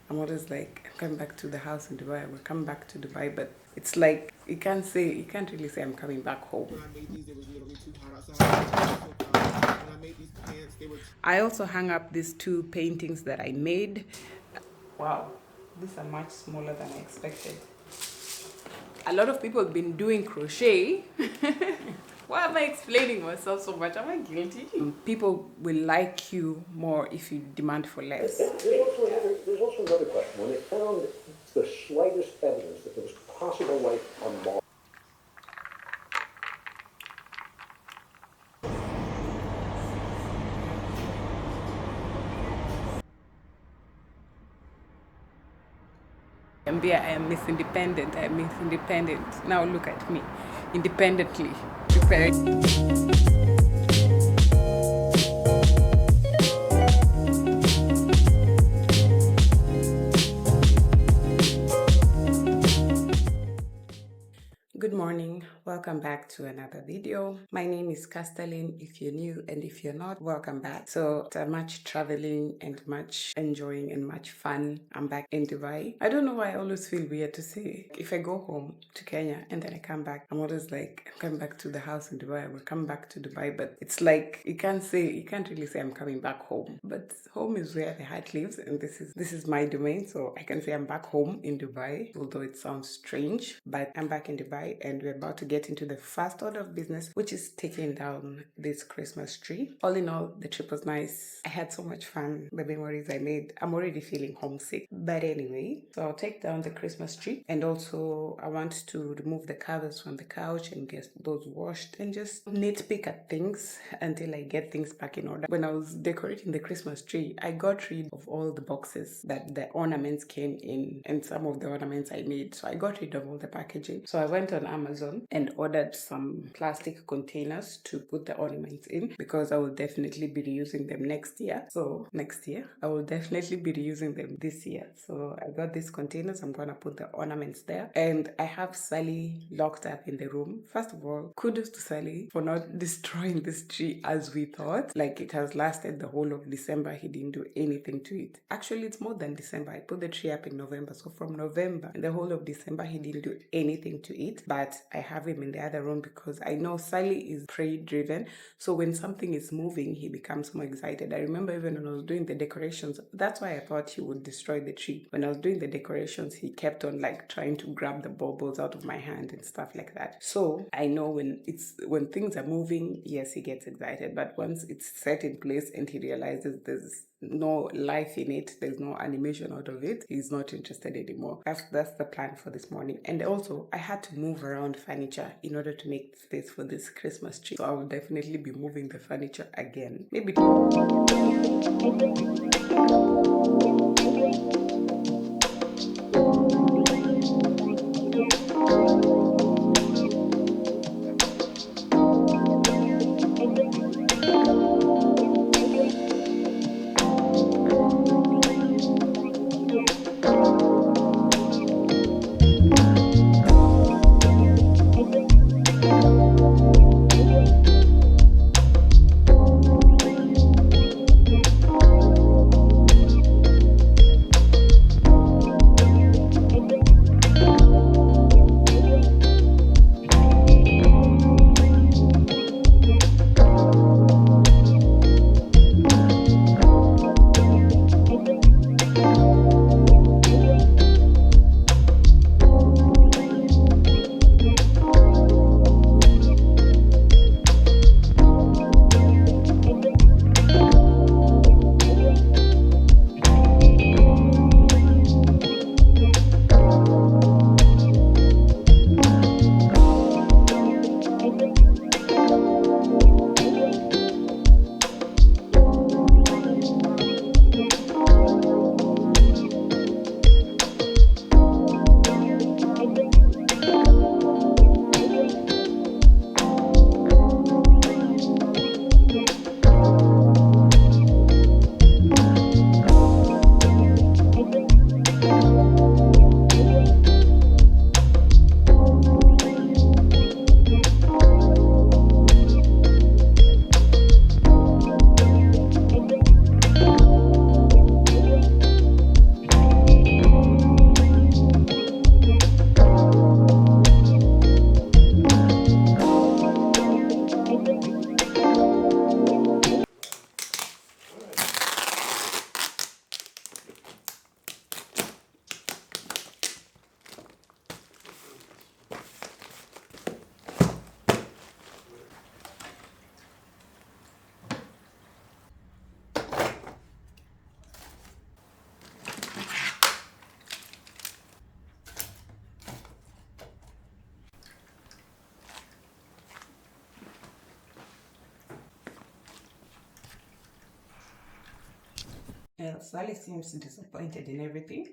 I'm always like, I'm coming back to the house in Dubai. We're coming back to Dubai, but it's like you can't really say I'm coming back home. When I made these, it was literally too hot outside. When I made these pants, they were. I also hung up these two paintings that I made. Wow, these are much smaller than I expected. A lot of people have been doing crochet. Why am I explaining myself so much? Am I guilty? People will like you more if you demand for less. There's also another question. When they found the slightest evidence that there was possible life on Mars. I am Miss Independent. I am Miss Independent. Now look at me, independently prepared. Good morning, welcome back to another video. My name is Castelline if you're new, and if you're not, welcome back. So after much traveling and much enjoying and much fun, I'm back in Dubai. I don't know why I always feel weird to say. If I go home to Kenya and then I come back, I'm always like, I'm coming back to the house in Dubai. We're coming back to Dubai, but it's like you can't really say I'm coming back home. But home is where the heart lives, and this is my domain, so I can say I'm back home in Dubai, although it sounds strange, but I'm back in Dubai. And we're about to get into the first order of business, which is taking down this Christmas tree. All in all, the trip was nice. I had so much fun. The memories I made. I'm already feeling homesick. But anyway, so I'll take down the Christmas tree, and also I want to remove the covers from the couch and get those washed and just nitpick at things until I get things back in order. When I was decorating the Christmas tree, I got rid of all the boxes that the ornaments came in, and some of the ornaments I made. So I got rid of all the packaging. So I went on Amazon and ordered some plastic containers to put the ornaments in, because I will definitely be reusing them next year. So next year I will definitely be reusing them this year. So I got these containers. I'm gonna put the ornaments there, and I have Sally locked up in the room. First of all, kudos to Sally for not destroying this tree as we thought. Like, it has lasted the whole of December. He didn't do anything to it. Actually, it's more than December. I put the tree up in November, so from November and the whole of December he didn't do anything to it. But I have him in the other room because I know Sally is prey driven. So when something is moving, he becomes more excited. I remember even when I was doing the decorations, that's why I thought he would destroy the tree. When I was doing the decorations, he kept on like trying to grab the baubles out of my hand and stuff like that. So I know when things are moving, yes, he gets excited. But once it's set in place and he realizes there's no life in it, there's no animation out of it, he's not interested anymore. That's the plan for this morning. And also, I had to move around furniture in order to make space for this Christmas tree. So I will definitely be moving the furniture again. Maybe Well, Sally seems disappointed in everything,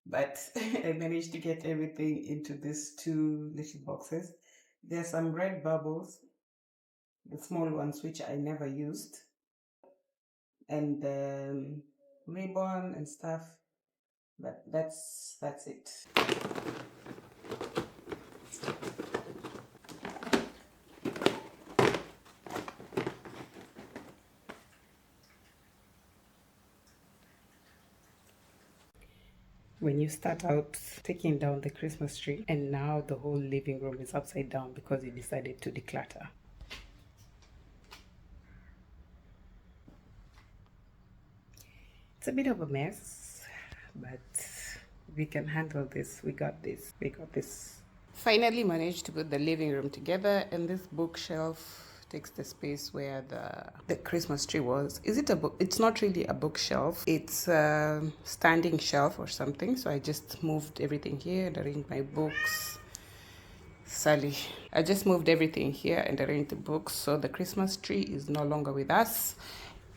but I managed to get everything into these two little boxes. There are some red bubbles, the small ones which I never used, and ribbon and stuff. But that's it. When you start out taking down the Christmas tree and now the whole living room is upside down because you decided to declutter. It's a bit of a mess, but we can handle this. We got this. We got this. Finally managed to put the living room together, and this bookshelf takes the space where the Christmas tree was. Is it a book? It's not really a bookshelf. It's a standing shelf or something. So I just moved everything here and arranged my books. Sally, I just moved everything here and arranged the books. So the Christmas tree is no longer with us.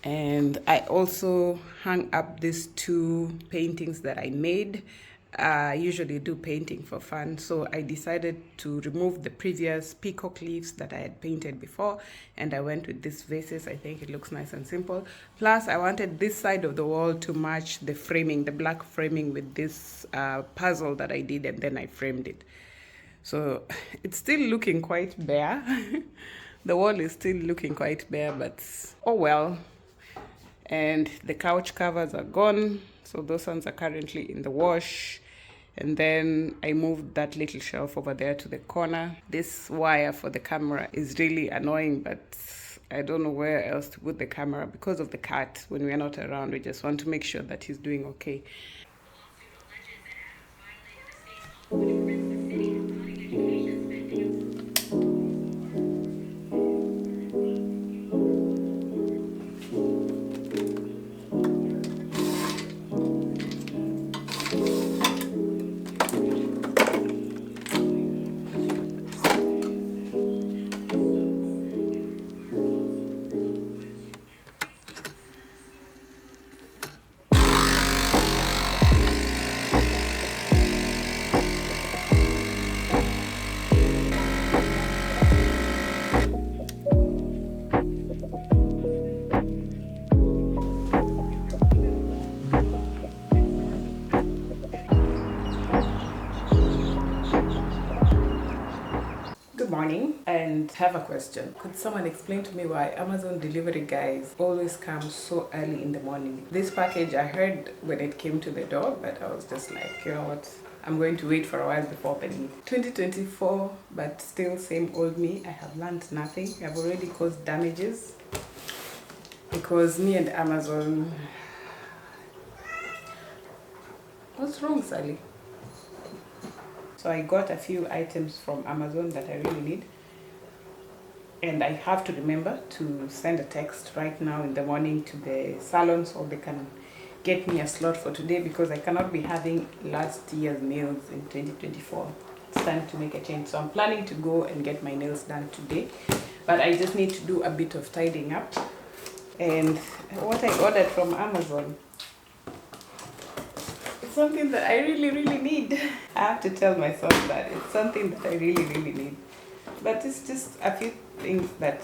And I also hung up these two paintings that I made. I usually do painting for fun, so I decided to remove the previous peacock leaves that I had painted before, and I went with these vases. I think it looks nice and simple. Plus, I wanted this side of the wall to match the framing, the black framing, with this puzzle that I did, and then I framed it. So it's still looking quite bare. The wall is still looking quite bare, but oh well. And the couch covers are gone, so those ones are currently in the wash. And then I moved that little shelf over there to the corner. This wire for the camera is really annoying, but I don't know where else to put the camera because of the cat. When we're not around, we just want to make sure that he's doing okay. Morning, and have a question. Could someone explain to me why Amazon delivery guys always come so early in the morning? This package I heard when it came to the door, but I was just like, you know what, I'm going to wait for a while before opening. 2024, but still same old me. I have learned nothing. I've already caused damages because me and Amazon. What's wrong, Sally? So I got a few items from Amazon that I really need. And I have to remember to send a text right now in the morning to the salon so they can get me a slot for today, because I cannot be having last year's nails in 2024. It's time to make a change. So I'm planning to go and get my nails done today. But I just need to do a bit of tidying up. And what I ordered from Amazon, something that I really need. I have to tell myself that it's something that I really need. But it's just a few things that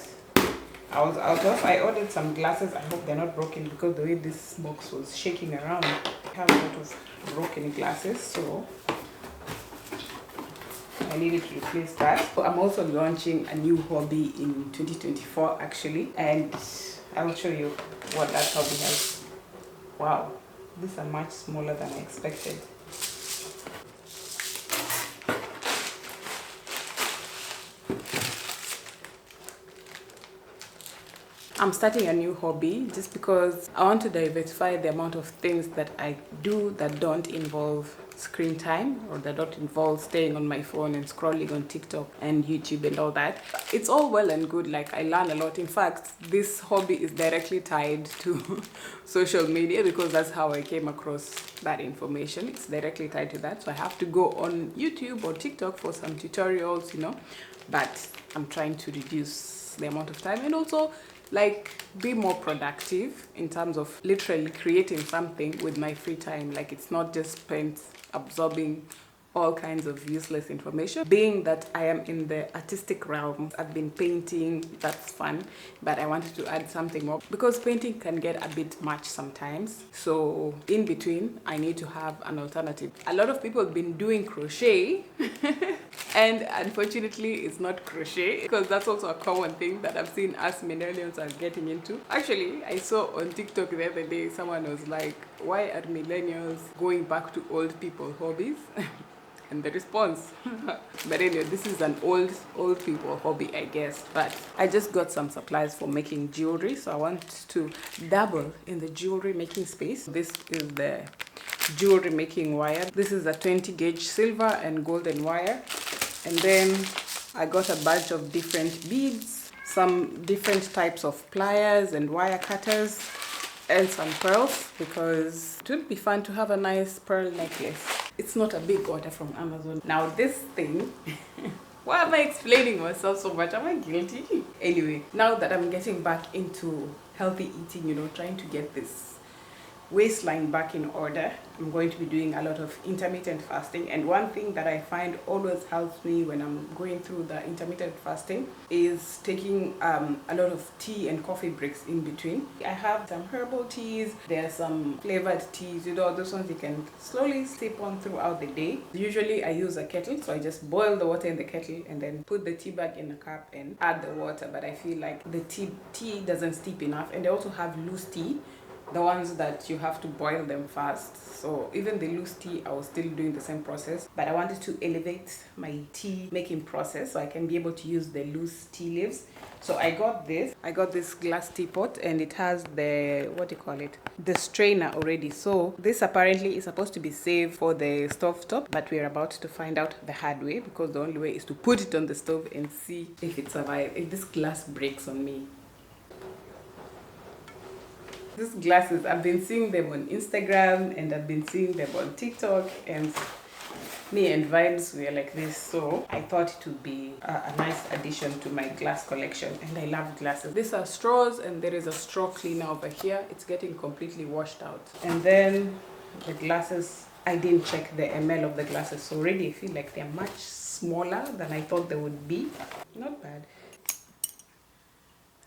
I was out of. I ordered some glasses. I hope they're not broken because the way this box was shaking around, I have a lot of broken glasses, so I needed to replace that. So I'm also launching a new hobby in 2024 actually, and I will show you what that hobby has. Wow. These are much smaller than I expected. I'm starting a new hobby just because I want to diversify the amount of things that I do that don't involve screen time, or that don't involve staying on my phone and scrolling on TikTok and YouTube and all that. It's all well and good, like I learn a lot. In fact, this hobby is directly tied to social media because that's how I came across that information. It's directly tied to that, so I have to go on YouTube or TikTok for some tutorials, you know, but I'm trying to reduce the amount of time and also like be more productive in terms of literally creating something with my free time. Like it's not just spent absorbing all kinds of useless information. Being that I am in the artistic realm, I've been painting, that's fun, but I wanted to add something more because painting can get a bit much sometimes. So in between, I need to have an alternative. A lot of people have been doing crochet and unfortunately it's not crochet, because that's also a common thing that I've seen us millennials are getting into. Actually, I saw on TikTok the other day, someone was like, why are millennials going back to old people hobbies? And the response, but anyway, this is an old people hobby, I guess. But I just got some supplies for making jewelry, so I want to dabble in the jewelry making space. This is the jewelry making wire. This is a 20 gauge silver and golden wire. And then I got a bunch of different beads, some different types of pliers and wire cutters, and some pearls, because it would be fun to have a nice pearl necklace. It's not a big order from Amazon. Now this thing, why am I explaining myself so much? Am I guilty? Anyway, now that I'm getting back into healthy eating, you know, trying to get this waistline back in order, I'm going to be doing a lot of intermittent fasting. And one thing that I find always helps me when I'm going through the intermittent fasting is taking a lot of tea and coffee breaks in between. I have some herbal teas, there are some flavored teas, you know, those ones you can slowly sip on throughout the day. Usually I use a kettle, so I just boil the water in the kettle and then put the tea bag in a cup and add the water. But I feel like the tea doesn't steep enough, and they also have loose tea, the ones that you have to boil them fast. So even the loose tea, I was still doing the same process, but I wanted to elevate my tea making process so I can be able to use the loose tea leaves. So I got this glass teapot, and it has the, what do you call it, the strainer already. So this apparently is supposed to be saved for the stove top, but we're about to find out the hard way, because the only way is to put it on the stove and see if it survives, if this glass breaks on me. These glasses, I've been seeing them on Instagram and I've been seeing them on TikTok, and me and Vibes were like this, so I thought it would be a nice addition to my glass collection, and I love glasses. These are straws, and there is a straw cleaner over here. It's getting completely washed out. And then the glasses, I didn't check the ml of the glasses, so already I feel like they're much smaller than I thought they would be. Not bad.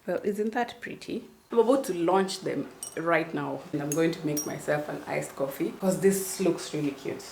Well, isn't that pretty? I'm about to launch them right now, and I'm going to make myself an iced coffee because this looks really cute.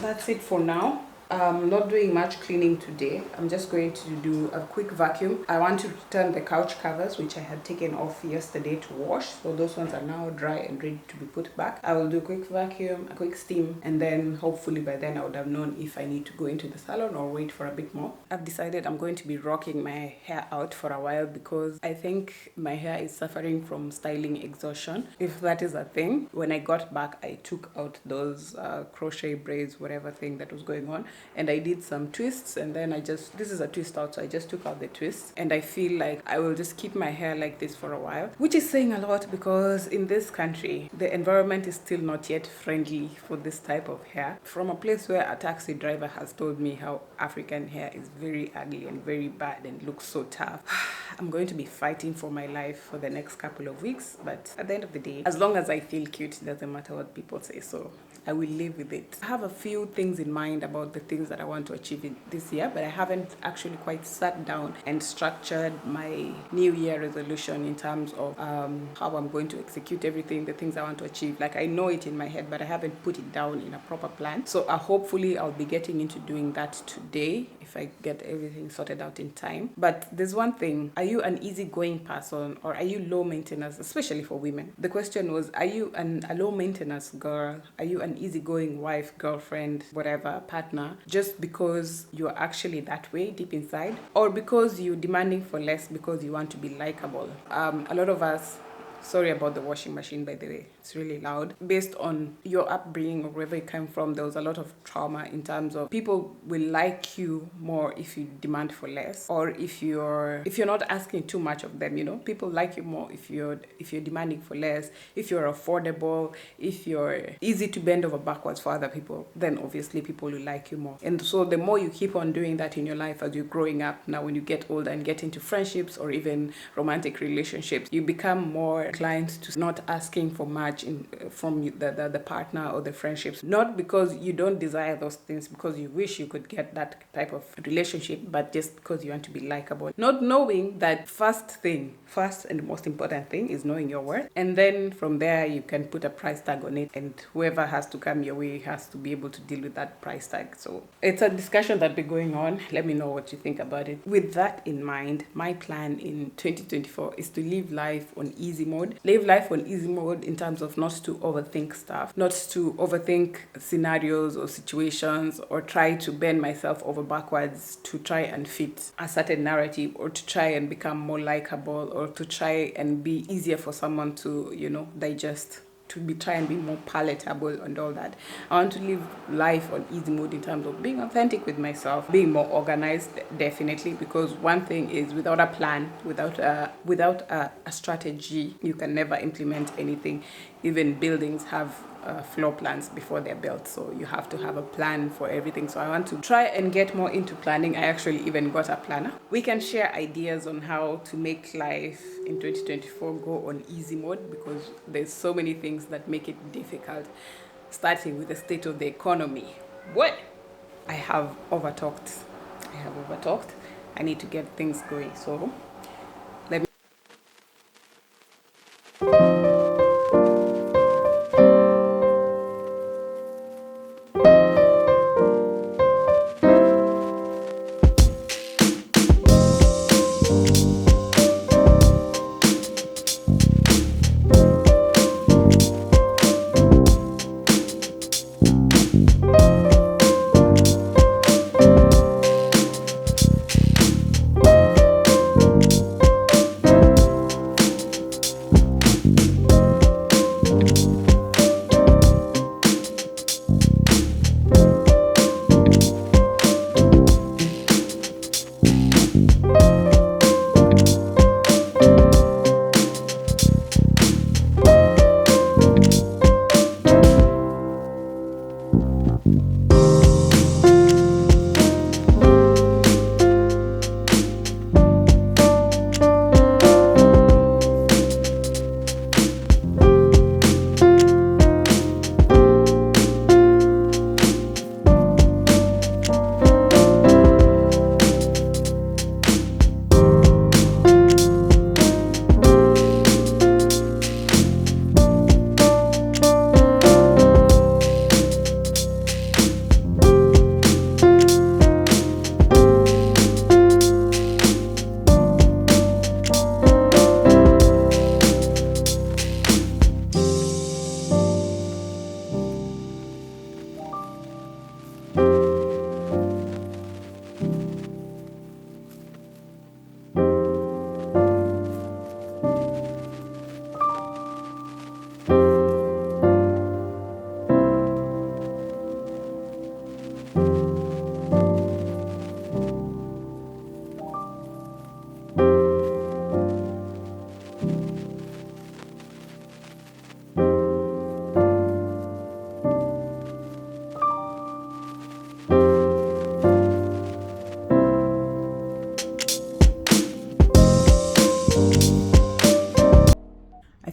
That's it for now. I'm not doing much cleaning today. I'm just going to do a quick vacuum. I want to return the couch covers, which I had taken off yesterday to wash. So those ones are now dry and ready to be put back. I will do a quick vacuum, a quick steam, and then hopefully by then I would have known if I need to go into the salon or wait for a bit more. I've decided I'm going to be rocking my hair out for a while because I think my hair is suffering from styling exhaustion, if that is a thing. When I got back, I took out those crochet braids, whatever thing that was going on, and I did some twists, and then this is a twist out, so I just took out the twists, and I feel like I will just keep my hair like this for a while, which is saying a lot because in this country the environment is still not yet friendly for this type of hair. From a place where a taxi driver has told me how African hair is very ugly and very bad and looks so tough, I'm going to be fighting for my life for the next couple of weeks, but at the end of the day, as long as I feel cute, it doesn't matter what people say, so I will live with it. I have a few things in mind about the things that I want to achieve this year, but I haven't actually quite sat down and structured my New Year resolution in terms of how I'm going to execute everything, the things I want to achieve. Like, I know it in my head, but I haven't put it down in a proper plan. So hopefully I'll be getting into doing that today if I get everything sorted out in time. But there's one thing: are you an easygoing person or are you low maintenance, especially for women? The question was, are you a low maintenance girl? Are you an easygoing wife, girlfriend, whatever, partner, just because you're actually that way deep inside, or because you're demanding for less because you want to be likable? A lot of us Sorry about the washing machine, by the way. It's really loud. Based on your upbringing or wherever you came from, there was a lot of trauma in terms of people will like you more if you demand for less, or if you're not asking too much of them. You know, people like you more if you're demanding for less, if you're affordable, if you're easy to bend over backwards for other people. Then obviously people will like you more. And so the more you keep on doing that in your life as you're growing up, now when you get older and get into friendships or even romantic relationships, you become more inclined to not asking for much from the partner or the friendships. Not because you don't desire those things, because you wish you could get that type of relationship, but just because you want to be likable. Not knowing that first and most important thing is knowing your worth. And then from there, you can put a price tag on it. And whoever has to come your way has to be able to deal with that price tag. So it's a discussion that be going on. Let me know what you think about it. With that in mind, my plan in 2024 is to live life on easy mode. Live life on easy mode in terms of not to overthink stuff, not to overthink scenarios or situations, or try to bend myself over backwards to try and fit a certain narrative, or to try and become more likable, or to try and be easier for someone to, digest, try and be more palatable and all that. I want to live life on easy mode in terms of being authentic with myself, being more organized, definitely, because one thing is, without a plan, without a strategy, you can never implement anything. Even buildings have floor plans before they're built, so you have to have a plan for everything. So I want to try and get more into planning. I actually even got a planner. We can share ideas on how to make life in 2024 go on easy mode, because there's so many things that make it difficult, starting with the state of the economy. What? I have overtalked. I need to get things going. So let me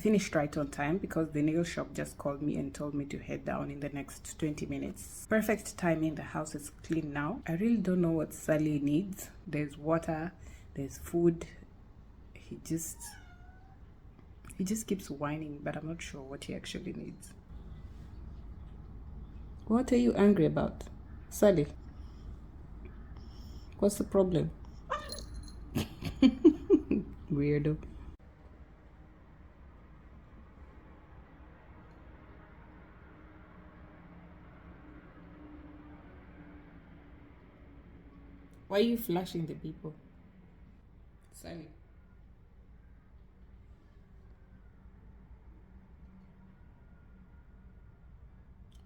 finished right on time because the nail shop just called me and told me to head down in the next 20 minutes. Perfect timing. The house is clean now. I really don't know what Sally needs. There's water, there's food. He just keeps whining, but I'm not sure what he actually needs. What are you angry about, Sally? What's the problem? Weirdo. Why are you flashing the people? Sally.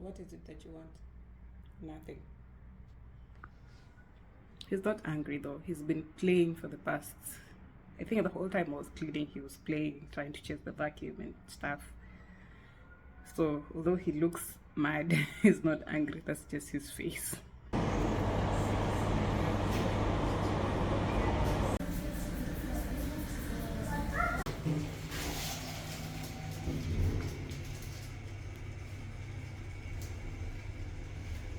What is it that you want? Nothing. He's not angry though. He's been playing for the past, I think the whole time I was cleaning, he was playing, trying to chase the vacuum and stuff. So although he looks mad, he's not angry. That's just his face.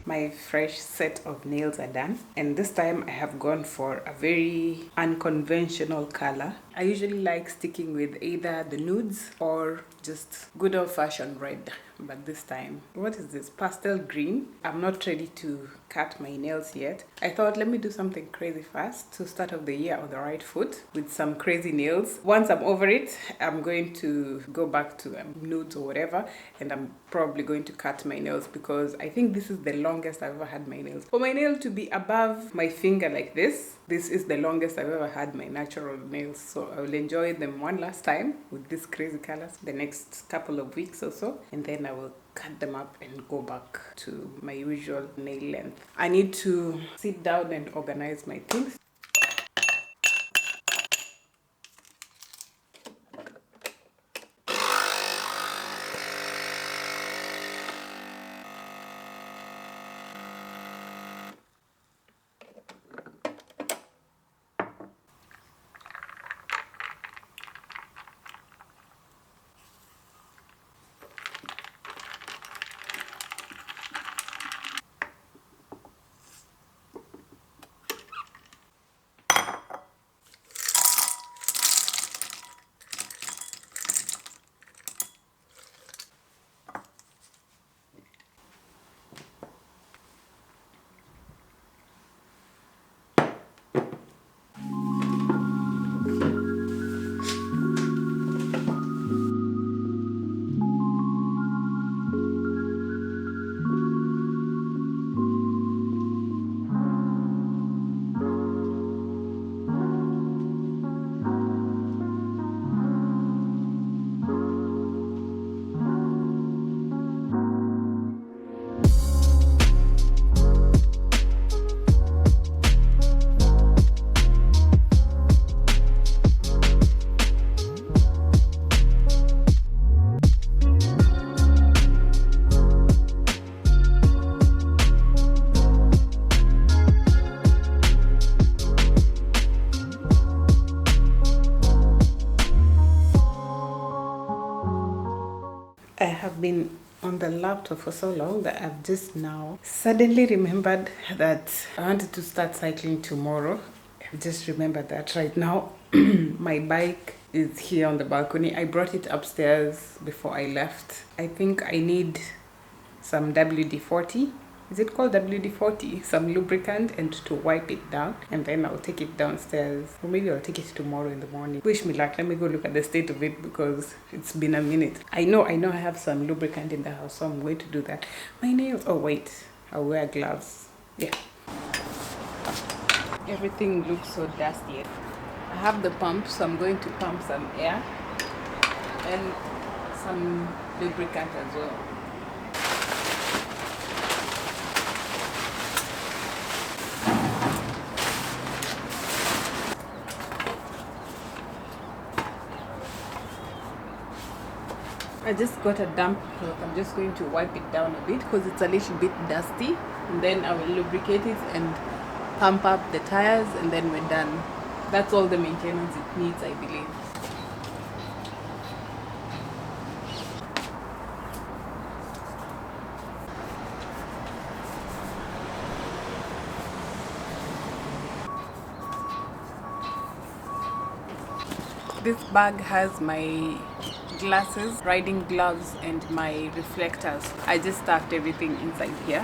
My fresh set of nails are done, and this time I have gone for a very unconventional color. I usually like sticking with either the nudes or just good old-fashioned red, but this time, what is this? Pastel green. I'm not ready to cut my nails yet. I thought, let me do something crazy fast to start off the year on the right foot with some crazy nails. Once I'm over it, I'm going to go back to nudes or whatever, and I'm probably going to cut my nails because I think this is the longest I've ever had my nails. For my nail to be above my finger like this is the longest I've ever had my natural nails. So I will enjoy them one last time with these crazy colors the next couple of weeks or so, and then I will cut them up and go back to my usual nail length. I need to sit down and organize my things. I have been on the laptop for so long that I've just now suddenly remembered that I wanted to start cycling tomorrow. I've just remembered that right now. My bike is here on the balcony. I brought it upstairs before I left. I think I need some WD-40. Is it called WD-40? Some lubricant, and to wipe it down, and then I'll take it downstairs, or maybe I'll take it tomorrow in the morning. Wish me luck. Let me go look at the state of it because it's been a minute. I know I have some lubricant in the house, so I'm going to do that. My nails, oh wait, I'll wear gloves. Yeah, everything looks so dusty. I have the pump, so I'm going to pump some air and some lubricant as well. I just got a damp cloth. I'm just going to wipe it down a bit because it's a little bit dusty, and then I will lubricate it and pump up the tires, and then we're done. That's all the maintenance it needs, I believe. This bag has my glasses, riding gloves, and my reflectors. I just stuffed everything inside here.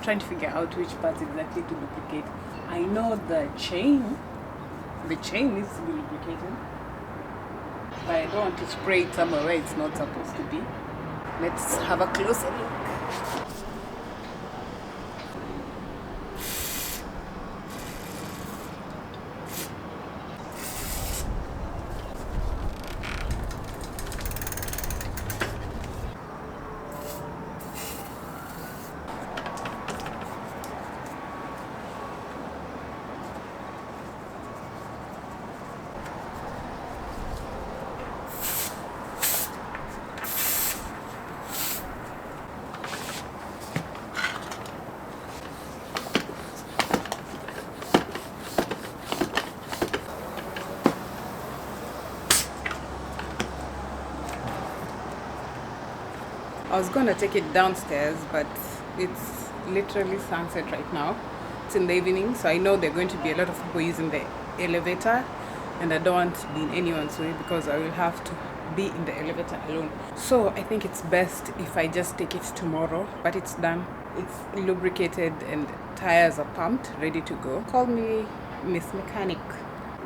Trying to figure out which parts exactly to lubricate. I know the chain needs to be lubricated, but I don't want to spray it somewhere where it's not supposed to be. Let's have a closer look. I was gonna take it downstairs, but it's literally sunset right now. It's in the evening, so I know there are going to be a lot of people using the elevator, and I don't want to be in anyone's way because I will have to be in the elevator alone. So I think it's best if I just take it tomorrow, but it's done. It's lubricated and tires are pumped, ready to go. Call me Miss Mechanic.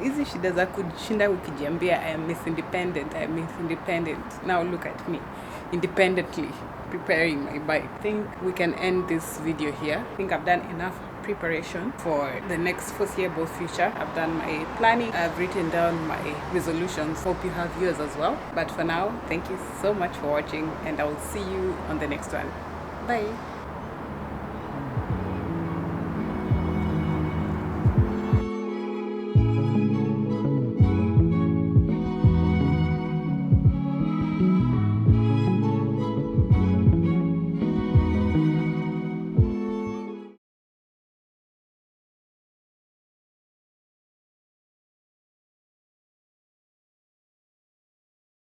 Hizi shida za kushinda ukijiambia I am Miss Independent, I am Miss Independent. Now look at me, independently preparing my bike. I think we can end this video here. I think I've done enough preparation for the next foreseeable future. I've done my planning, I've written down my resolutions. Hope you have yours as well. But for now, thank you so much for watching, and I will see you on the next one. Bye.